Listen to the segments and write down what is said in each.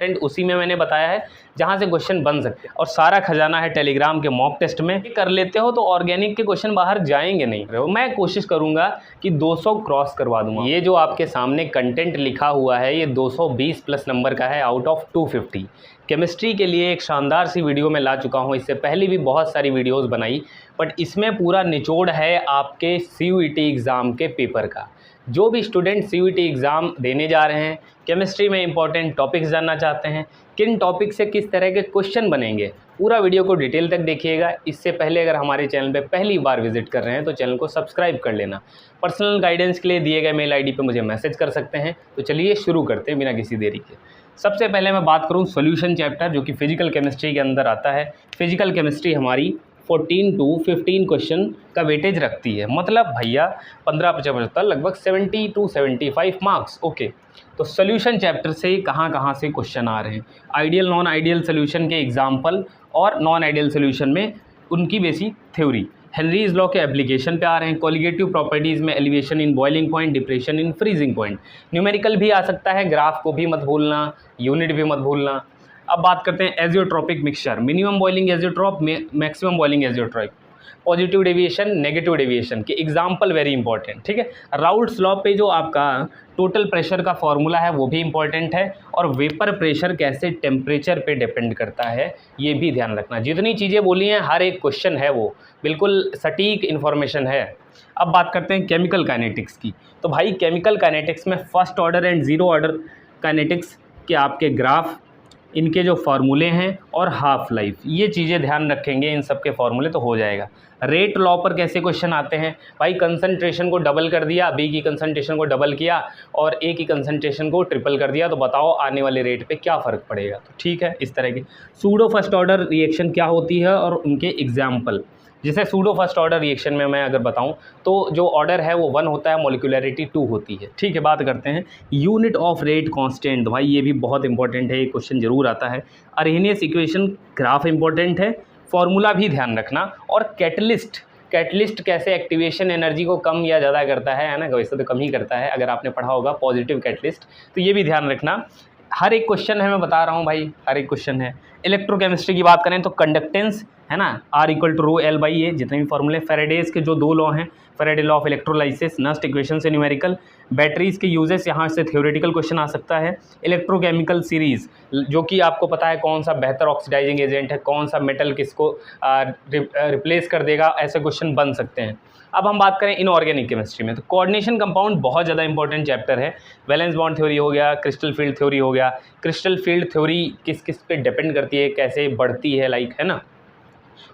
उसी में मैंने बताया है जहाँ से क्वेश्चन बन सकते हैं, और सारा खजाना है टेलीग्राम के मॉक टेस्ट में। कर लेते हो तो ऑर्गेनिक के क्वेश्चन बाहर जाएंगे नहीं। मैं कोशिश करूंगा कि 200 क्रॉस करवा दूंगा। ये जो आपके सामने कंटेंट लिखा हुआ है ये 220 प्लस नंबर का है आउट ऑफ 250। केमिस्ट्री के लिए एक शानदार सी वीडियो मैं ला चुका हूँ, इससे पहले भी बहुत सारी वीडियोस बनाई, बट इसमें पूरा निचोड़ है आपके CUET एग्ज़ाम के पेपर का। जो भी स्टूडेंट CUET एग्ज़ाम देने जा रहे हैं, केमिस्ट्री में इंपॉर्टेंट टॉपिक्स जानना चाहते हैं, किन टॉपिक से किस तरह के क्वेश्चन बनेंगे, पूरा वीडियो को डिटेल तक देखिएगा। इससे पहले अगर हमारे चैनल पे पहली बार विजिट कर रहे हैं तो चैनल को सब्सक्राइब कर लेना। पर्सनल गाइडेंस के लिए दिए गए मेल ID पे मुझे मैसेज कर सकते हैं। तो चलिए शुरू करते हैं बिना किसी देरी के। सबसे पहले मैं बात करूँ सॉल्यूशन चैप्टर, जो कि फिजिकल केमिस्ट्री के अंदर आता है। फिजिकल केमिस्ट्री हमारी 14 to 15 क्वेश्चन का वेटेज रखती है, मतलब भैया 15-75 लगभग 70 to 75 मार्क्स। ओके, तो सॉल्यूशन चैप्टर से कहाँ से क्वेश्चन आ रहे हैं, आइडियल नॉन आइडियल सॉल्यूशन के एग्जाम्पल और नॉन आइडियल सॉल्यूशन में उनकी बेसिक थ्योरी, हेनरीज लॉ के एप्लीकेशन पे आ रहे हैं, कॉलिगेटिव प्रॉपर्टीज़ में elevation in boiling point, depression in freezing point, numerical भी आ सकता है, ग्राफ को भी मत भूलना, यूनिट भी मत भूलना। अब बात करते हैं azeotropic mixture, minimum boiling azeotrope, maximum boiling azeotrope, positive deviation, negative deviation के एग्जाम्पल वेरी इंपॉर्टेंट। ठीक है, राउल्ट्स लॉ पे जो आपका टोटल प्रेशर का फॉर्मूला है वो भी इंपॉर्टेंट है, और वेपर प्रेशर कैसे टेम्परेचर पे डिपेंड करता है ये भी ध्यान रखना। जितनी चीज़ें बोली हैं हर एक क्वेश्चन है वो बिल्कुल सटीक इन्फॉर्मेशन है। अब बात करते हैं केमिकल काइनेटिक्स की। तो भाई केमिकल काइनेटिक्स में first order and zero order kinetics के आपके ग्राफ, इनके जो फार्मूले हैं और हाफ लाइफ, ये चीज़ें ध्यान रखेंगे, इन सब के फार्मूले तो हो जाएगा। रेट लॉ पर कैसे क्वेश्चन आते हैं, भाई कंसंट्रेशन को डबल कर दिया, B की कंसंट्रेशन को डबल किया और A की कंसंट्रेशन को ट्रिपल कर दिया, तो बताओ आने वाले रेट पे क्या फ़र्क पड़ेगा। तो ठीक है, इस तरह की सूडो फर्स्ट ऑर्डर रिएक्शन क्या होती है और उनके एग्जाम्पल। जैसे सूडो फर्स्ट ऑर्डर रिएक्शन में मैं अगर बताऊं तो जो ऑर्डर है वो 1 होता है, मॉलिक्यूलैरिटी 2 होती है। ठीक है, बात करते हैं यूनिट ऑफ रेट कांस्टेंट। भाई ये भी बहुत इंपॉर्टेंट है, ये क्वेश्चन जरूर आता है। अरेनियस इक्वेशन ग्राफ इंपॉर्टेंट है, फॉर्मूला भी ध्यान रखना। और कैटलिस्ट कैसे एक्टिवेशन एनर्जी को कम या ज़्यादा करता है ना, वैसे तो कम ही करता है अगर आपने पढ़ा होगा पॉजिटिव कैटलिस्ट, तो ये भी ध्यान रखना। हर एक क्वेश्चन है, मैं बता रहा हूँ भाई, हर एक क्वेश्चन है। इलेक्ट्रोकेमिस्ट्री की बात करें तो कंडक्टेंस है ना, R=ρL/A, जितने भी फॉर्मूले। फेरेडेज के जो 2 लॉ हैं, Faraday law of electrolysis, Nernst equation से न्यूमेरिकल। बैटरीज के यूजेस, यहाँ से थ्योरेटिकल क्वेश्चन आ सकता है। इलेक्ट्रोकेमिकल सीरीज़, जो कि आपको पता है कौन सा बेहतर ऑक्सीडाइजिंग एजेंट है, कौन सा मेटल किसको रिप्लेस कर देगा, ऐसे क्वेश्चन बन सकते हैं। अब हम बात करें इनऑर्गेनिक केमिस्ट्री में, तो कोऑर्डिनेशन कंपाउंड बहुत ज़्यादा इंपॉर्टेंट चैप्टर है। वैलेंस बॉन्ड थ्योरी हो गया, क्रिस्टल फील्ड थ्योरी हो गया। क्रिस्टल फील्ड थ्योरी किस किस पे डिपेंड करती है, कैसे बढ़ती है, लाइक है ना।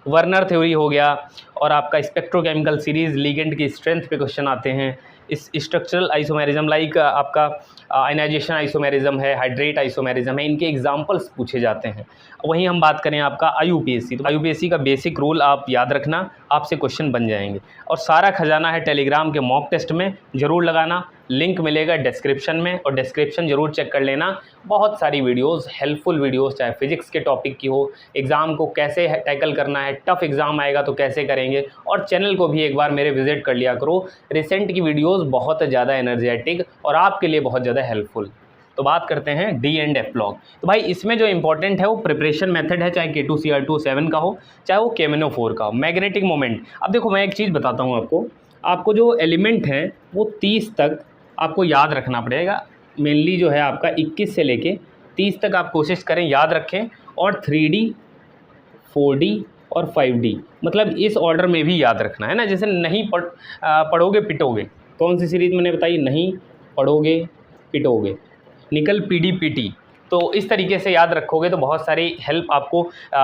वर्नर थ्योरी हो गया, और आपका स्पेक्ट्रोकेमिकल सीरीज़, लिगेंड की स्ट्रेंथ पे क्वेश्चन आते हैं। इस स्ट्रक्चरल आइसोमेरिज्म, लाइक आपका आयनाइजेशन आइसोमेरिज्म है, हाइड्रेट आइसोमेरिज्म है, इनके एग्जांपल्स पूछे जाते हैं। वहीं हम बात करें आपका IUPAC, तो IUPAC का बेसिक रूल आप याद रखना, आपसे क्वेश्चन बन जाएंगे। और सारा खजाना है टेलीग्राम के मॉक टेस्ट में, ज़रूर लगाना, लिंक मिलेगा डिस्क्रिप्शन में, और डिस्क्रिप्शन ज़रूर चेक कर लेना। बहुत सारी वीडियोस, हेल्पफुल वीडियोस, चाहे फिजिक्स के टॉपिक की हो, एग्ज़ाम को कैसे टैकल करना है, टफ एग्ज़ाम आएगा तो कैसे करेंगे, और चैनल को भी एक बार मेरे विजिट कर लिया करो। रिसेंट की वीडियोस बहुत ज़्यादा एनर्जेटिक और आपके लिए बहुत ज़्यादा हेल्पफुल। तो बात करते हैं D&F लॉग। तो भाई इसमें जो इंपॉर्टेंट है वो प्रिपरेशन मेथड है, चाहे K2Cr2O7 का हो, चाहे वो KMnO4 का हो। मैग्नेटिक मोमेंट, अब देखो मैं एक चीज़ बताता हूँ आपको जो एलिमेंट है वो 30 तक आपको याद रखना पड़ेगा। मेनली जो है आपका 21 से लेके 30 तक आप कोशिश करें याद रखें, और 3D, 4D और 5D, मतलब इस ऑर्डर में भी याद रखना है ना। जैसे नहीं पढ़ोगे पिटोगे, कौन सी सीरीज़ मैंने बताई, नहीं पढ़ोगे पिटोगे, निकल PDPT। तो इस तरीके से याद रखोगे तो बहुत सारी हेल्प आपको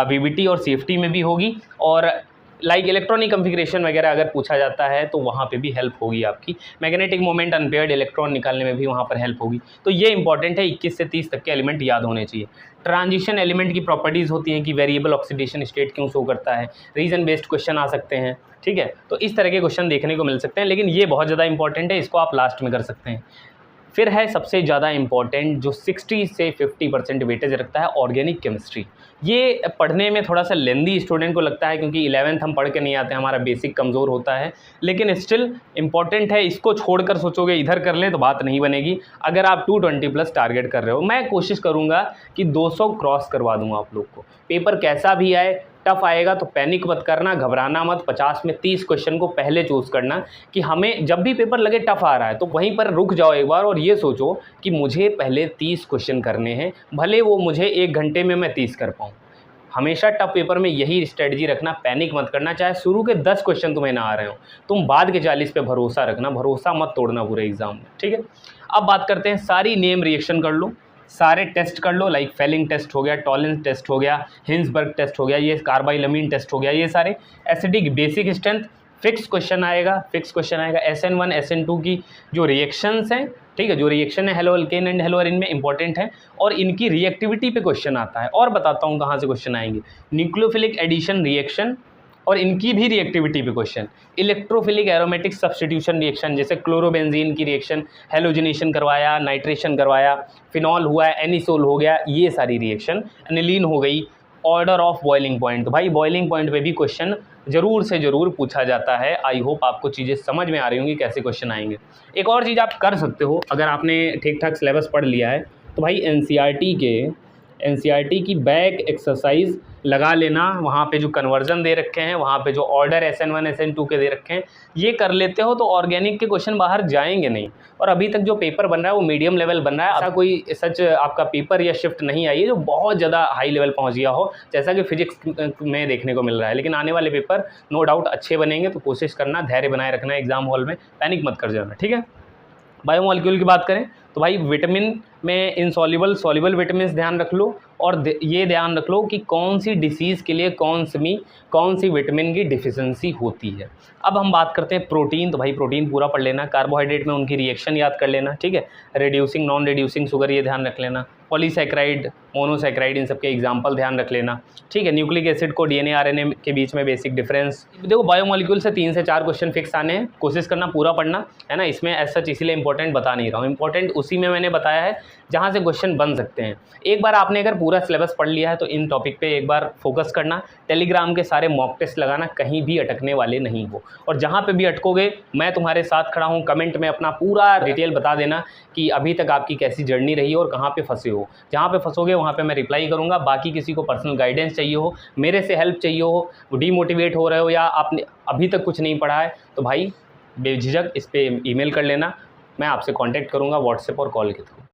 VBT और सेफ्टी में भी होगी, और लाइक इलेक्ट्रॉनिक कॉन्फ़िगरेशन वगैरह अगर पूछा जाता है तो वहाँ पे भी हेल्प होगी आपकी। मैग्नेटिक मोमेंट, अनपेयर्ड इलेक्ट्रॉन निकालने में भी वहाँ पर हेल्प होगी। तो ये इंपॉर्टेंट है, 21 से 30 तक के एलिमेंट याद होने चाहिए। ट्रांजिशन एलिमेंट की प्रॉपर्टीज़ होती हैं कि वेरिएबल ऑक्सीडेशन स्टेट क्यों शो करता है, रीजन बेस्ड क्वेश्चन आ सकते हैं। ठीक है, तो इस तरह के क्वेश्चन देखने को मिल सकते हैं, लेकिन ये बहुत ज़्यादा इंपॉर्टेंट है, इसको आप लास्ट में कर सकते हैं। फिर है सबसे ज़्यादा इम्पॉर्टेंट जो 60 से 50% वेटेज रखता है, ऑर्गेनिक केमिस्ट्री। ये पढ़ने में थोड़ा सा लेंदी स्टूडेंट को लगता है क्योंकि 11th हम पढ़ के नहीं आते, हमारा बेसिक कमज़ोर होता है, लेकिन स्टिल इम्पॉर्टेंट है। इसको छोड़कर सोचोगे इधर कर लें तो बात नहीं बनेगी। अगर आप 220+ टारगेट कर रहे हो, मैं कोशिश करूँगा कि 200 क्रॉस करवा दूँ आप लोग को। पेपर कैसा भी आए, टफ आएगा तो पैनिक मत करना, घबराना मत। 50 में 30 क्वेश्चन को पहले चूज़ करना कि हमें जब भी पेपर लगे टफ आ रहा है तो वहीं पर रुक जाओ एक बार और ये सोचो कि मुझे पहले 30 क्वेश्चन करने हैं, भले वो मुझे 1 घंटे में मैं 30 कर पाऊँ। हमेशा टफ पेपर में यही स्ट्रेटजी रखना, पैनिक मत करना। चाहे शुरू के 10 क्वेश्चन तुम्हें ना आ रहे हो, तुम बाद के 40 पे भरोसा रखना, भरोसा मत तोड़ना पूरे एग्जाम में, ठीक है। अब बात करते हैं, सारी नेम रिएक्शन कर लो, सारे टेस्ट कर लो, लाइक फेलिंग टेस्ट हो गया, टॉलेंस टेस्ट हो गया, हिंसबर्ग टेस्ट हो गया, ये कार्बाइलमीन टेस्ट हो गया, ये सारे acidic basic strength fix question आएगा, SN1 SN2 की जो रिएक्शंस हैं, ठीक है, जो रिएक्शन है hello alkane and hello Erin में इंपॉर्टेंट है और इनकी रिएक्टिविटी पे क्वेश्चन आता है। और बताता हूँ कहाँ से क्वेश्चन आएंगे, न्यूक्लियोफिलिक एडिशन रिएक्शन और इनकी भी रिएक्टिविटी पे question, electrophilic aromatic substitution reaction, जैसे क्लोरोबेंजीन की रिएक्शन, हेलोजिनेशन करवाया, नाइट्रेशन करवाया, फिनॉल हुआ, एनिसोल हो गया, ये सारी रिएक्शन, एनिलीन हो गई, ऑर्डर ऑफ बॉइलिंग पॉइंट। तो भाई बॉइलिंग पॉइंट पे भी क्वेश्चन ज़रूर से ज़रूर पूछा जाता है। आई होप आपको चीज़ें समझ में आ रही होंगी कैसे क्वेश्चन आएंगे। एक और चीज़ आप कर सकते हो, अगर आपने ठीक ठाक सिलेबस पढ़ लिया है तो भाई एनसीईआरटी की बैक एक्सरसाइज लगा लेना। वहाँ पे जो कन्वर्जन दे रखे हैं, वहाँ पे जो ऑर्डर SN1 SN2 के दे रखे हैं, ये कर लेते हो तो ऑर्गेनिक के क्वेश्चन बाहर जाएंगे नहीं। और अभी तक जो पेपर बन रहा है वो मीडियम लेवल बन रहा है, ऐसा कोई सच आपका पेपर या शिफ्ट नहीं आई है जो बहुत ज़्यादा हाई लेवल पहुँच गया हो, जैसा कि फिजिक्स में देखने को मिल रहा है। लेकिन आने वाले पेपर नो डाउट अच्छे बनेंगे, तो कोशिश करना, धैर्य बनाए रखना एग्जाम हॉल में, पैनिक मत कर जाना, ठीक है। बायोमॉलिक्यूल की बात करें तो भाई विटामिन में इनसॉल्युबल सॉल्युबल विटामिन ध्यान रख लो, और ये ध्यान रख लो कि कौन सी डिसीज़ के लिए कौन सी विटामिन की डिफिशिएंसी होती है। अब हम बात करते हैं प्रोटीन, तो भाई प्रोटीन पूरा पढ़ लेना, कार्बोहाइड्रेट में उनकी रिएक्शन याद कर लेना, ठीक है, रिड्यूसिंग नॉन रिड्यूसिंग शुगर ये ध्यान रख लेना, पॉलीसैकेराइड मोनोसैकेराइड इन सबके एग्जाम्पल ध्यान रख लेना, ठीक है। न्यूक्लिक एसिड को DNA RNA के बीच में बेसिक डिफरेंस। देखो बायोमॉलिक्यूल से 3 से 4 क्वेश्चन फिक्स आने हैं, कोशिश करना पूरा पढ़ना है ना। इसमें एज सच इसीलिए इंपॉर्टेंट बता नहीं रहा हूँ, इंपॉर्टेंट उसी में मैंने बताया है जहाँ से क्वेश्चन बन सकते हैं। एक बार आपने अगर पूरा सिलेबस पढ़ लिया है तो इन टॉपिक पे एक बार फोकस करना, टेलीग्राम के सारे मॉक टेस्ट लगाना, कहीं भी अटकने वाले नहीं हो। और जहाँ पे भी अटकोगे मैं तुम्हारे साथ खड़ा हूँ, कमेंट में अपना पूरा डिटेल बता देना कि अभी तक आपकी कैसी जर्नी रही और कहाँ पे फंसे हो। जहाँ पे फंसोगे वहाँ पे मैं रिप्लाई करूँगा। बाकी किसी को पर्सनल गाइडेंस चाहिए हो, मेरे से हेल्प चाहिए हो, डीमोटिवेट हो रहे हो या आपने अभी तक कुछ नहीं पढ़ा है, तो भाई बेझिझक इस पर ईमेल कर लेना, मैं आपसे कांटेक्ट करूँगा व्हाट्सएप और कॉल के थ्रू।